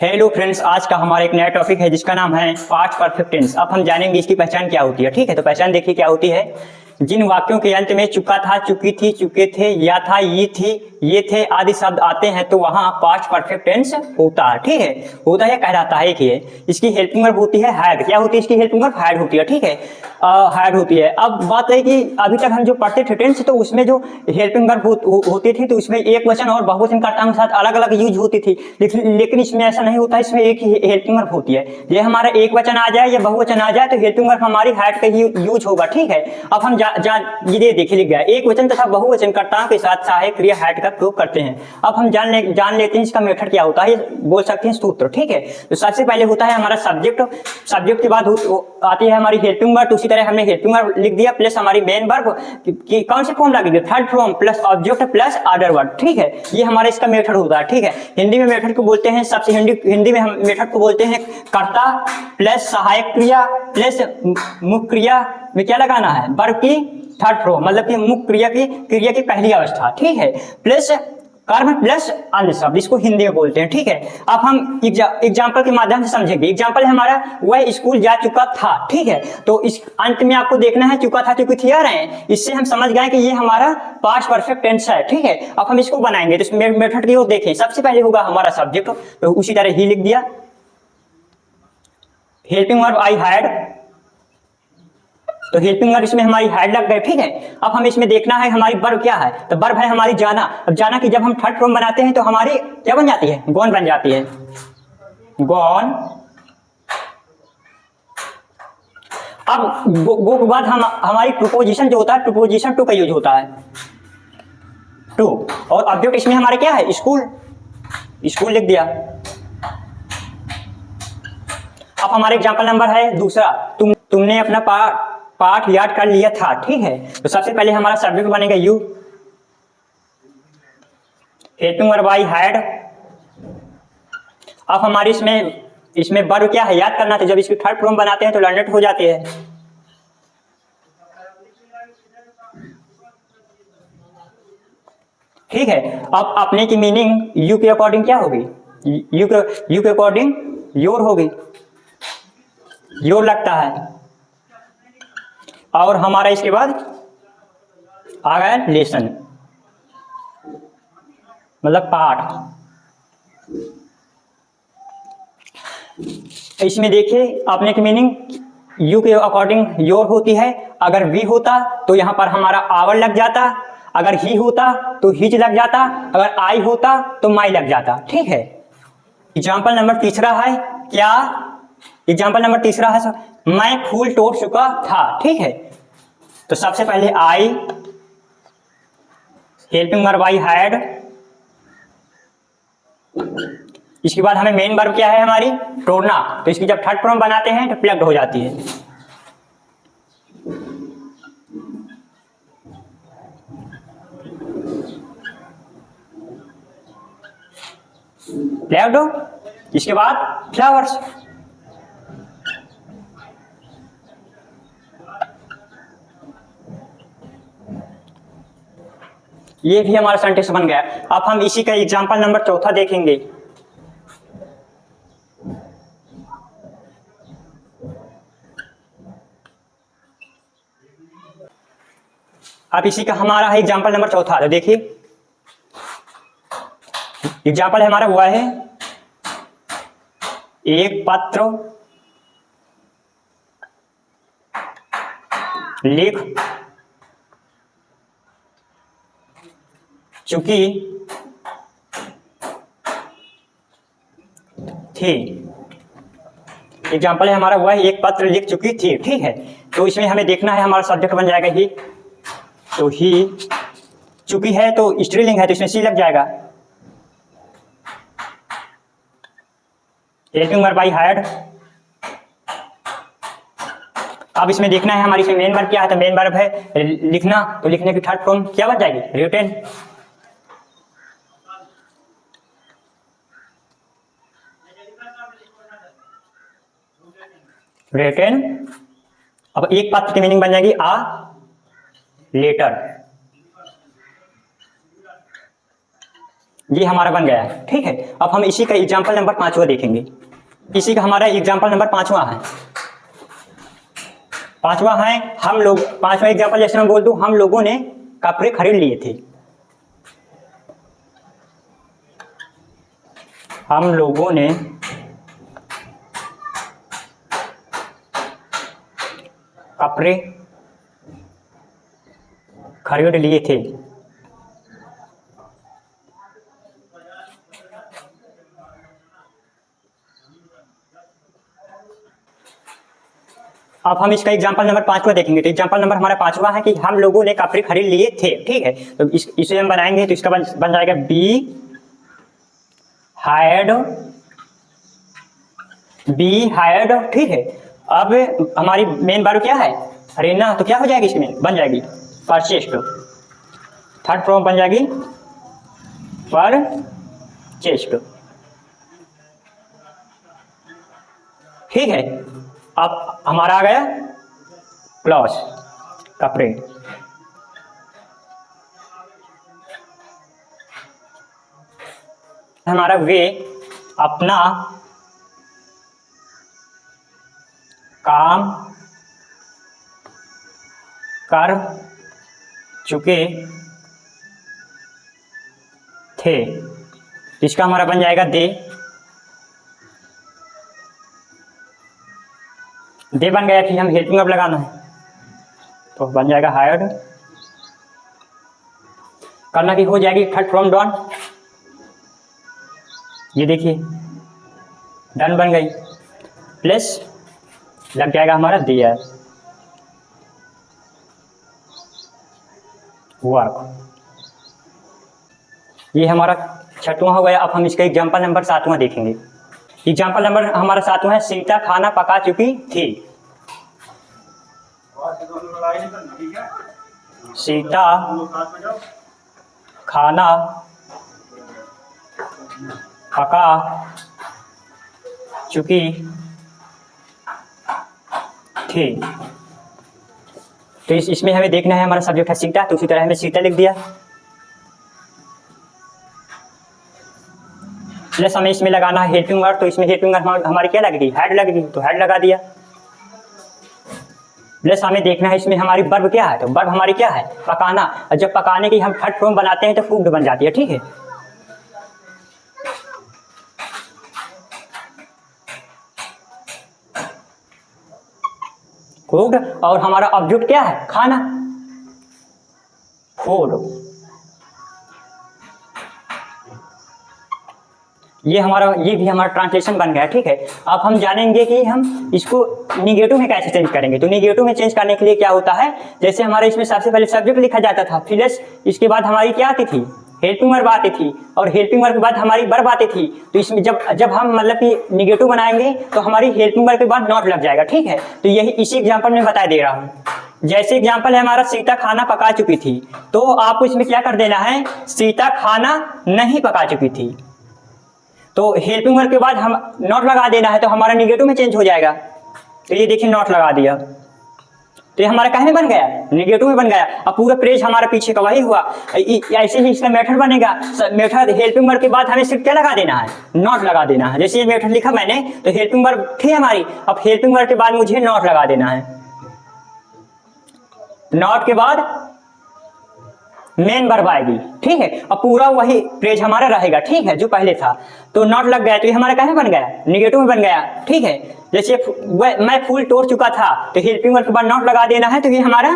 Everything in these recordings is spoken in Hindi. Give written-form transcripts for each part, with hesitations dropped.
हेलो फ्रेंड्स, आज का हमारा एक नया टॉपिक है जिसका नाम है पास्ट परफेक्ट टेंस। अब हम जानेंगे इसकी पहचान क्या होती है। ठीक है, तो पहचान देखिए क्या होती है। जिन वाक्यों के अंत में चुका था, चुकी थी, चुके थे, या था, ये थी, ये थे आदि शब्द आते हैं तो वहां पास्ट परफेक्ट टेंस होता है। ठीक है, होता है, कहलाता है कि इसकी हेल्पिंग वर्ब होती है हैड। क्या होती है इसकी हेल्पिंग वर्ब? हैड होती है। ठीक है, हैड होती है। अब बात है कि अभी तक हम जो पढ़ते थे टेंस, तो उसमें जो हेल्पिंग वर्ब होती थी तो उसमें एक वचन और बहुवचन कर्ताओं के साथ अलग अलग यूज होती थी, लेकिन इसमें ऐसा नहीं होता। इसमें एक ही हेल्पिंग वर्ब होती है। ये हमारा एक वचन आ जाए या बहुवचन आ जाए तो हेल्पिंग वर्ब हमारी हैड का ही यूज होगा। ठीक है, अब हम ये देखिए लिख गया, एक वचन तथा बहुवचन कर्ताओं के साथ सहायक क्रिया हैड का प्रयोग करते हैं। अब हम जान लेते हैं इसका मेथड क्या होता है, बोल सकते हैं सूत्र। ठीक है, तो सबसे पहले होता है हमारा सब्जेक्ट। सब्जेक्ट के बाद आती है हमारी हेल्पिंग वर्ब। उसी तरह हमने हेल्पिंग वर्ब लिख दिया प्लस हमारी मेन वर्ब की कौन सी फॉर्म लगेगी? Third form plus object plus order verb. ठीक है, ये हमारा इसका मेथड होता है। ठीक है, हिंदी में मेथड को बोलते हैं सबसे हिंदी में हम मेथड को बोलते हैं कर्ता प्लस सहायक क्रिया प्लस मुख्य क्रिया में क्या लगाना है? वर्ब की थर्ड फॉर्म, मतलब कि मुख्य क्रिया की पहली अवस्था। ठीक है, प्लस कर्म प्लस अन्य शब्द, इसको हिंदी में बोलते हैं। ठीक है, अब हम एग्जाम्पल के माध्यम से समझेंगे। एग्जाम्पल है हमारा वह स्कूल जा चुका था। ठीक है, तो इस अंत में आपको देखना है चुका था, चुकी थी आ रहे हैं, इससे हम समझ गए कि ये हमारा पास्ट परफेक्ट टेंस है। ठीक है, अब हम इसको बनाएंगे तो मेथड की ओर देखें। सबसे पहले होगा हमारा सब्जेक्ट, तो उसी तरह ही लिख दिया हेल्पिंग वर्ब आई हैड, तो हेल्पिंग वर्ब इसमें हमारी हैड लग गए। ठीक है, अब हम इसमें देखना है हमारी वर्ब क्या है, तो वर्ब है हमारी जाना। अब जाना की जब हम थर्ड फॉर्म बनाते हैं तो हमारी क्या बन जाती है? गॉन बन जाती है, गॉन। अब गो के बाद हमारी प्रीपोजिशन जो होता है, प्रीपोजिशन टू का यूज होता है, टू। और ऑब्जेक्ट इसमें हमारे क्या है? स्कूल, स्कूल लिख दिया। अब हमारे एग्जांपल नंबर है दूसरा, तुमने अपना पाठ याद कर लिया था। ठीक है, तो सबसे पहले हमारा सब्जेक्ट बनेगा you, helping verb I had. अब हमारी इसमें वर्ब क्या है? याद करना था। जब इसकी थर्ड फॉर्म बनाते हैं तो लर्नेट हो जाती है। ठीक है, अब अपने की मीनिंग यू के अकॉर्डिंग क्या होगी? यू के अकॉर्डिंग योर होगी, योर लगता है। और हमारा इसके बाद आ गया लेसन, मतलब पाठ। इसमें देखिए अपने की मीनिंग यू के अकॉर्डिंग योर होती है। अगर वी होता तो यहां पर हमारा आवर लग जाता, अगर ही होता तो हिज लग जाता, अगर आई होता तो माई लग जाता। ठीक है, एग्जाम्पल नंबर तीसरा है क्या? एग्जाम्पल नंबर तीसरा है मैं फूल तोड़ चुका था। ठीक है, तो सबसे पहले आई, हेल्पिंग वर्ब आई हैड। इसके बाद हमें मेन वर्ब क्या है हमारी? तोड़ना, तो इसकी जब थर्ड फॉर्म बनाते हैं तो प्लग्ड हो जाती है, प्लग्ड। इसके बाद फ्लावर्स, ये भी हमारा सेंटेंस बन गया। अब हम इसी का एग्जांपल नंबर चौथा देखेंगे। अब इसी का हमारा है एग्जांपल नंबर चौथा, तो देखिए एग्जांपल है हमारा हुआ है एक पत्र लिख चुकी थी। एग्जाम्पल है हमारा हुआ है एक पत्र लिख चुकी थी। ठीक है, तो इसमें हमें देखना है हमारा सब्जेक्ट बन जाएगा ही, तो ही चुकी है तो स्त्रीलिंग है तो इसमें सी लग जाएगा, हेल्पिंग वर्ब आई हैड। अब इसमें देखना है हमारी इसमें मेन वर्ब क्या है, तो मेन वर्ब है लिखना, तो लिखने की थर्ड फॉर्म क्या बन जाएगी? रिटन। रिटन। अब एक पत्र की मीनिंग बन जाएगी आ लेटर। ये हमारा बन गया है, ठीक है। अब हम इसी का एग्जाम्पल नंबर 5वां देखेंगे। इसी का हमारा एग्जाम्पल नंबर 5वां है। 5वां है, हम लोग 5वां एग्जाम्पल जैसे मैं बोल दूं, हम लोगों ने कपड़े खरीद लिए थे। हम लोगों ने कपड़े खरीद लिए थे। अब हम इसका एग्जाम्पल नंबर 5वां देखेंगे। तो एग्जाम्पल नंबर हमारा 5वां है कि हम लोगों ने कपड़े खरीद लिए थे, ठीक है। तो इसे हम बनाएंगे तो इसका बन जाएगा बी हायर्ड, ठीक है। अब हमारी मेन वर्ब क्या है, अरे ना, तो क्या हो जाएगी इसमें, बन जाएगी परचेस्ड। थर्ड फॉर्म बन जाएगी परचेस्ड, ठीक है। अब हमारा आ गया क्लॉथ, कपड़े। हमारा वे अपना काम कर चुके थे। इसका हमारा बन जाएगा दे बन गया। फिर हम हेल्पिंग वर्ब लगाना है तो बन जाएगा हायर्ड। करना की हो जाएगी थर्ड फ्रॉम डॉन, ये देखिए डन बन गई, प्लस लग जाएगा हमारा देयर वर्क। ये हमारा 6वां हो गया। अब हम इसका एग्जाम्पल नंबर 7वां देखेंगे। एग्जाम्पल नंबर हमारा 7वां है, सीता खाना पका चुकी थी। सीता खाना पका चुकी थी। तो इसमें हमें देखना है, हमारा सब्जेक्ट है सीता, तो उसी तरह हमें सीता लिख दिया, प्लस हमें इसमें लगाना है हेल्पिंग वर्ब। तो इसमें हेल्पिंग वर्ब हमारी क्या लगेगी, हेड लगेगी, तो हेड लगा दिया। प्लस हमें देखना है इसमें हमारी वर्ब क्या है, तो वर्ब हमारी क्या है, पकाना। और जब पकाने की हम थर्ड फॉर्म बनाते हैं तो कुक्ड बन जाती है, ठीक है। कुक्ड, और हमारा ऑब्जेक्ट क्या है, खाना, फूड। ये भी हमारा ट्रांसलेशन बन गया, ठीक है। अब हम जानेंगे कि हम इसको निगेटिव में कैसे चेंज करेंगे। तो निगेटिव में चेंज करने के लिए क्या होता है, जैसे हमारे इसमें सबसे पहले सब्जेक्ट लिखा जाता था, प्लस इसके बाद हमारी क्या आती थी, हेल्पिंग वर्ब आती थी, और हेल्पिंग वर्ब के बाद हमारी वर्ब आती थी। तो इसमें जब हम मतलब कि निगेटिव बनाएंगे तो हमारी हेल्पिंग वर्ब के बाद नॉट लग जाएगा, ठीक है। तो यही इसी एग्जाम्पल में बता दे रहा हूँ। जैसे एग्जाम्पल है हमारा, सीता खाना पका चुकी थी, तो आपको इसमें क्या कर देना है, सीता खाना नहीं पका चुकी थी। तो हेल्पिंग वर्ब के बाद हम नॉट लगा देना है, तो हमारा निगेटिव में चेंज हो जाएगा। तो ये देखिए नॉट लगा दिया, तो ये हमारा कहाँ में बन गया, निगेटिव में बन गया। अब पूरा पेज हमारा पीछे का वही हुआ। ऐसे ही इसका मेथड बनेगा। मेथड हेल्पिंग वर्ब के बाद हमें सिर्फ क्या लगा देना है, नॉट लगा देना है। जैसे ये मेथड लिखा मैंने, तो हेल्पिंग वर्ब थी हमारी, अब हेल्पिंग वर्ब के बाद मुझे नॉट लगा देना है। नॉट के बाद मेन वर्ब आएगी, ठीक है। अब पूरा वही पेज हमारा रहेगा, ठीक है, जो पहले था। तो नॉट लग गया, तो ये हमारा कहाँ बन गया, निगेटिव में बन गया, ठीक है। जैसे मैं फूल तोड़ चुका था, तो हेल्पिंग वर्ब के बाद नॉट लगा देना है, तो ये हमारा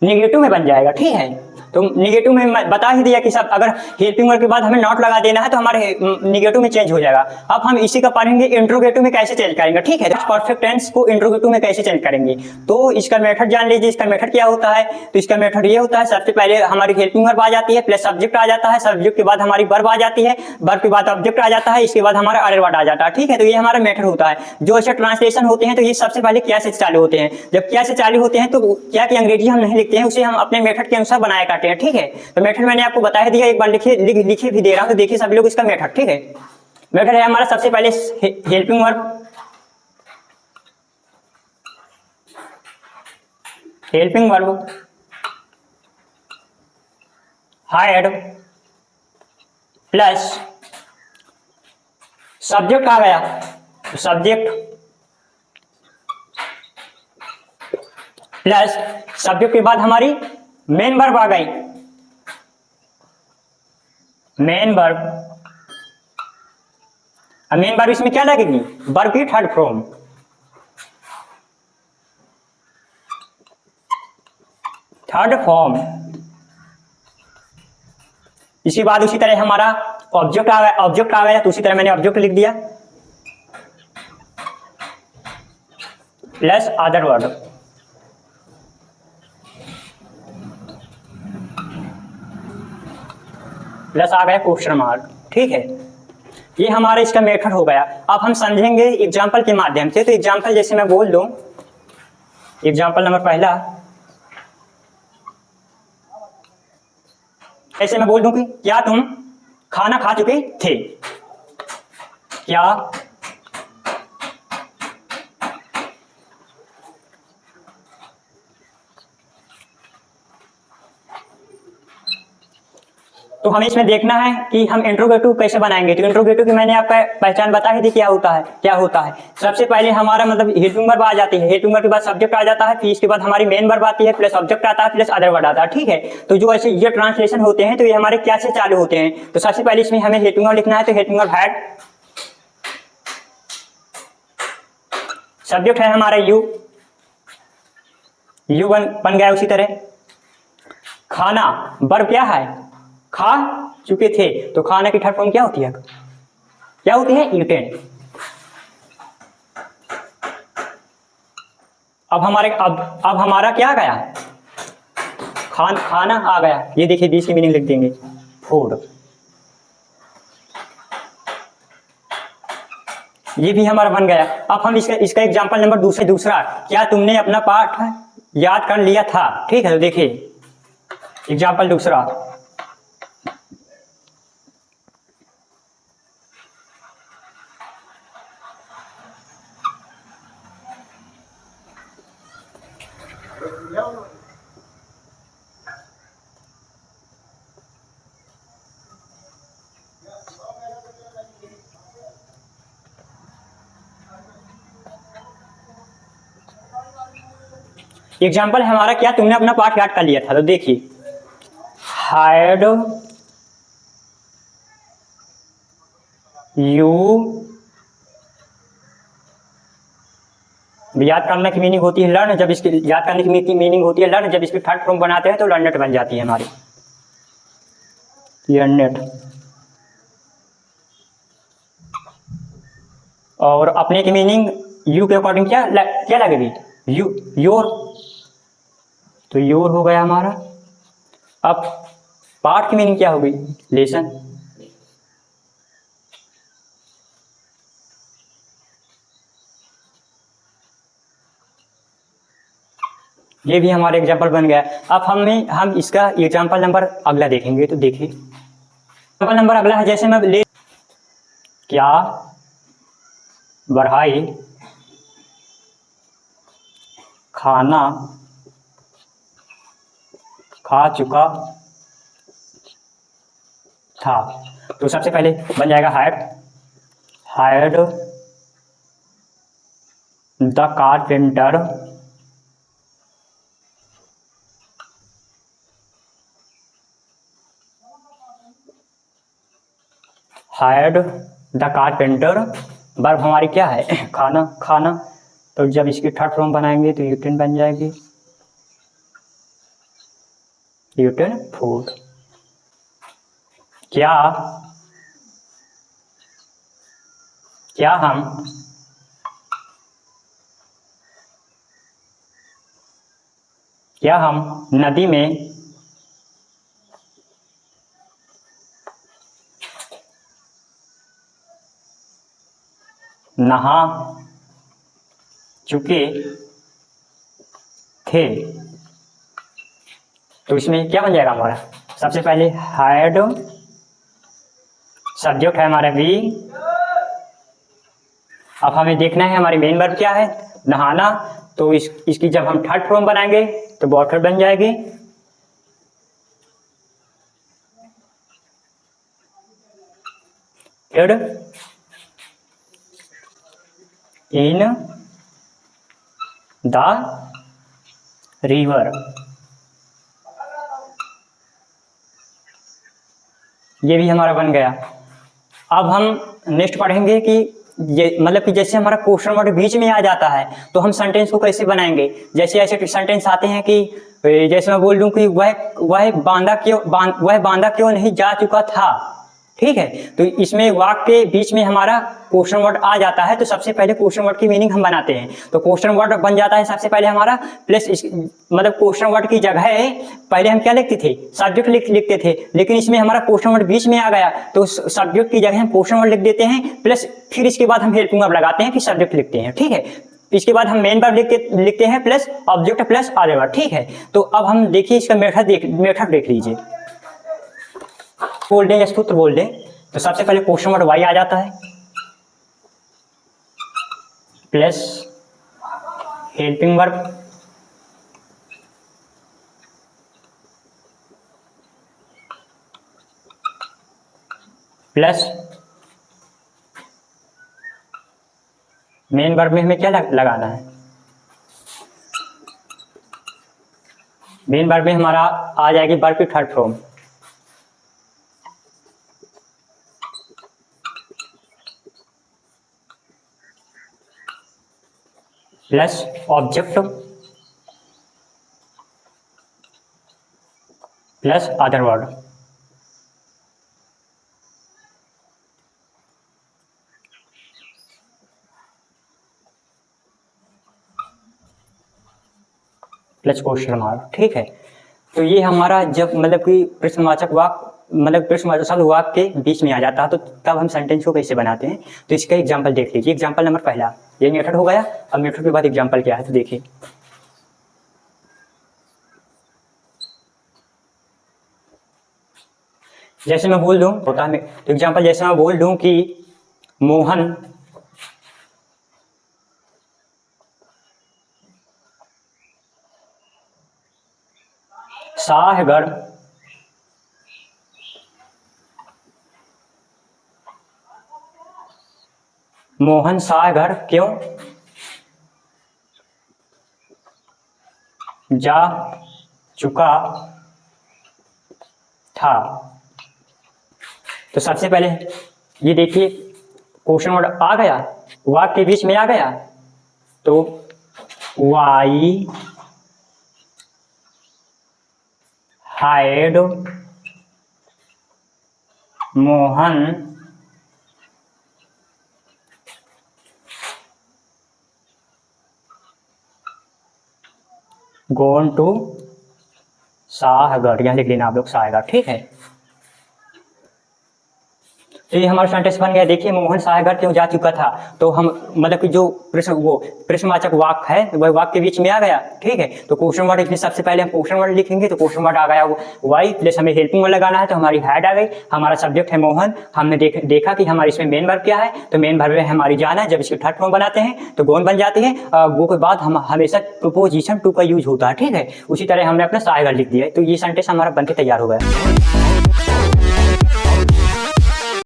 निगेटिव में बन जाएगा, ठीक है। तो निगेटिव में मैं बता ही दिया कि सब अगर हेल्पिंग वर्ब के बाद हमें नॉट लगा देना है तो हमारे निगेटिव में चेंज हो जाएगा। अब हम इसी का पढ़ेंगे इंट्रोगेटिव में कैसे चेंज करेंगे, ठीक है। परफेक्ट टेंस को इंट्रोगेटिव में कैसे चेंज करेंगे, तो इसका मेथड जान लीजिए। इसका मेथड क्या होता है, तो इसका मेथड ये होता है, सबसे पहले हमारी हेल्पिंग वर्ब आ जाती है, प्लस सब्जेक्ट आ जाता है, सब्जेक्ट के बाद हमारी वर्ब आ जाती है, वर्ब के बाद ऑब्जेक्ट आ जाता है, इसके बाद हमारा अदर वर्ड आ जाता है, ठीक है। तो ये हमारा मेथड होता है। जो ऐसे ट्रांसलेशन होते हैं तो ये सबसे पहले क्या से चालू होते हैं। जब क्या से चालू होते हैं तो क्या की अंग्रेजी हम नहीं लिखते हैं, उसे हम अपने मेथड के अनुसार बनाया करते हैं, ठीक है। तो मेथड मैंने आपको बता ही दिया, एक बार लिखे भी दे रहा हूं, तो देखिए सभी लोग इसका मेथड, ठीक है। मेथड है हमारा सबसे पहले हेल्पिंग वर्ब, हायर्ड प्लस सब्जेक्ट आ गया, तो सब्जेक्ट प्लस सब्जेक्ट के बाद हमारी मेन वर्ब आ गई, मेन वर्ब। अब मेन वर्ब इसमें क्या लगेगी, वर्ब की थर्ड फॉर्म, थर्ड फॉर्म। इसके बाद उसी तरह हमारा ऑब्जेक्ट आ गया, ऑब्जेक्ट आ गया तो उसी तरह मैंने ऑब्जेक्ट लिख दिया प्लस अदर वर्ड, प्लस आ गया क्वेश्चन मार्क। ठीक है, ये हमारा इसका मेथड हो गया। अब हम समझेंगे एग्जाम्पल के माध्यम से। तो एग्जाम्पल जैसे मैं बोल दूं, एग्जाम्पल नंबर पहला, ऐसे मैं बोल दूं कि क्या तुम खाना खा चुके थे, क्या तो हमें इसमें देखना है कि हम इंट्रोगेटिव कैसे बनाएंगे। तो इंट्रोगेटिव की मैंने आपका पहचान बता ही दी, क्या होता है, क्या होता है। सबसे पहले हमारा मतलब हेल्पिंग वर्ब आ जाती है, हेल्पिंग वर्ब के बाद सब्जेक्ट आ जाता है, फिर इसके बाद हमारी मेन वर्ब आती है, प्लस ऑब्जेक्ट आता है, प्लस अदर वर्ड आता है। ठीक है, तो जो ऐसे ये ट्रांसलेशन होते हैं तो ये हमारे क्या से चालू होते हैं। तो सबसे पहले इसमें हमें हेल्पिंग वर्ब लिखना है, तो हेल्पिंग वर्ब हैड, सब्जेक्ट है हमारा यू, यू बन गया। उसी तरह खाना, वर्ब क्या है, खा चुके थे, तो खाना की थर्ड फॉर्म क्या होती है, क्या होती है, ईटेन। अब हमारा क्या आ गया, खाना आ गया। ये देखिए बीच की मीनिंग लिख देंगे, फूड। ये भी हमारा बन गया। अब हम इसका एग्जांपल नंबर दूसरा, क्या तुमने अपना पाठ याद कर लिया था। ठीक है, तो देखिए एग्जांपल दूसरा, एग्जाम्पल हमारा क्या तुमने अपना पाठ याद कर लिया था। तो देखिए हैड यू, याद करने की मीनिंग होती है लर्न, जब इसकी याद करने की मीनिंग होती है लर्न, जब इसकी थर्ड फॉर्म बनाते हैं तो लर्नेट बन जाती है हमारी, लर्नेट। और अपने की मीनिंग यू के अकॉर्डिंग क्या लगेगी, यू, योर, तो योर हो गया हमारा। अब पार्ट की मीनिंग क्या होगी, लेसन। ये भी हमारा एग्जाम्पल बन गया। अब हम इसका एग्जाम्पल नंबर अगला देखेंगे। तो देखिए एग्जाम्पल नंबर अगला है, जैसे मैं ले, क्या बढ़ाई खाना खा चुका था। तो सबसे पहले बन जाएगा hired the carpenter hired the carpenter. Verb हमारी क्या है, खाना। तो जब इसकी थर्ड फॉर्म बनाएंगे तो यूटेन बन जाएगी, यूटेन फूड। क्या हम नदी में नहा चुके थे। तो इसमें क्या बन जाएगा हमारा, सबसे पहले हैड, सब्जेक्ट है हमारा वी। अब हमें देखना है हमारी मेन वर्ब क्या है, नहाना। तो इसकी जब हम थर्ड फॉर्म बनाएंगे तो वाटर बन जाएगी, इन द रिवर। ये भी हमारा बन गया। अब हम नेक्स्ट पढ़ेंगे कि ये मतलब कि जैसे हमारा क्वेश्चन वर्ड बीच में आ जाता है तो हम सेंटेंस को कैसे बनाएंगे। जैसे ऐसे सेंटेंस आते हैं कि जैसे मैं बोल दूं कि वह बांदा क्यों नहीं जा चुका था, ठीक है। तो इसमें वाक्य के बीच में हमारा क्वेश्चन वर्ड आ जाता है, तो सबसे पहले क्वेश्चन वर्ड की मीनिंग हम बनाते हैं। तो क्वेश्चन वर्ड बन जाता है सबसे पहले हमारा प्लस मतलब क्वेश्चन वर्ड की जगह पहले हम क्या लिखते थे, सब्जेक्ट लिखते थे, लेकिन इसमें हमारा क्वेश्चन वर्ड बीच में आ गया तो सब्जेक्ट की जगह हम क्वेश्चन वर्ड लिख देते हैं, प्लस फिर इसके बाद हम हेल्पिंग वर्ब लगाते हैं कि सब्जेक्ट लिखते हैं, ठीक है। इसके बाद हम मेन वर्ब लिखते हैं plus object plus other verb, ठीक है। तो अब हम देखिए इसका मेथड देख लीजिए। बोल दें या सूत्र बोल दें तो सबसे पहले क्वेश्चन वर्ड वाई आ जाता है plus helping verb plus main verb में हमें क्या लगाना है, मेन वर्ब में हमारा आ जाएगी वर्ब की third form plus object plus other word. Plus question mark, ठीक है। तो ये हमारा जब मतलब कि प्रश्नवाचक वाक्य मतलब प्रश्नवाचक शब्द वाक्य के बीच में आ जाता है तो तब हम सेंटेंस को कैसे बनाते हैं। तो इसका एग्जांपल देख लीजिए। एग्जांपल नंबर पहला, ये मेथड हो गया। अब मेथड के बाद एग्जांपल क्या है तो देखिए। जैसे मैं बोल दूं होता है तो एग्जांपल जैसे मैं बोल दूं कि मोहन शाहगढ़ मोहन शाहगढ़ क्यों जा चुका था। तो सबसे पहले ये देखिए क्वेश्चन वर्ड आ गया, वाक्य के बीच में आ गया, तो why had Mohan gone to Shahgarh, यहाँ लिख लेना आप लोग शाहगढ़, ठीक है। तो ये हमारा सेंटेंस बन गया। देखिए मोहन शाहगढ़ क्यों जा चुका था, तो हम मतलब कि जो प्रश्नवाचक वाक्य है वह वाक्य के बीच में आ गया, ठीक है। तो क्वेश्चन वर्ड इसमें सबसे पहले हम क्वेश्चन वर्ड लिखेंगे तो क्वेश्चन वर्ड आ गया वाई प्लस हमें हेल्पिंग वर्ड लगाना है तो हमारी हेड आ गई। हमारा सब्जेक्ट है मोहन, हमने देखा कि हमारे इसमें मेन वर्ब क्या है, तो मेन वर्ब है हमारी जाना है। जब इसकी थर्ड फॉर्म बनाते हैं तो गोन बन जाती है। वो के बाद हम हमेशा प्रीपोजिशन टू का यूज होता है, ठीक है। उसी तरह हमने अपना शाहगढ़ लिख दिया, तो ये सेंटेंस हमारा बनके तैयार हो गया।